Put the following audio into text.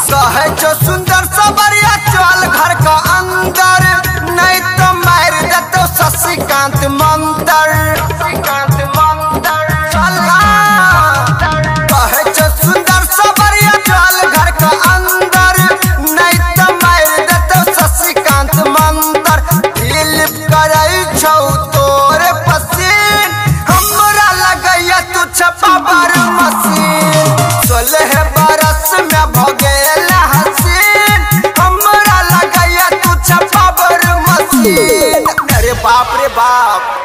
कहे जो सुंदर सबरिया चल घर का अंदर, नहीं तो मार दे तो शशिकांत मंतर। कहे जो सुंदर सबरिया चल घर का अंदर, नहीं तो मार दे तो शशिकांत मंतर। दिलीप करे छौ तोरे पसीन, हमरा लगैया तू छपाबर मशीन। 16 बरस में भगेला हसीन, हमरा लगैया तू छपाबर मशीन। अरे बाप रे बाप।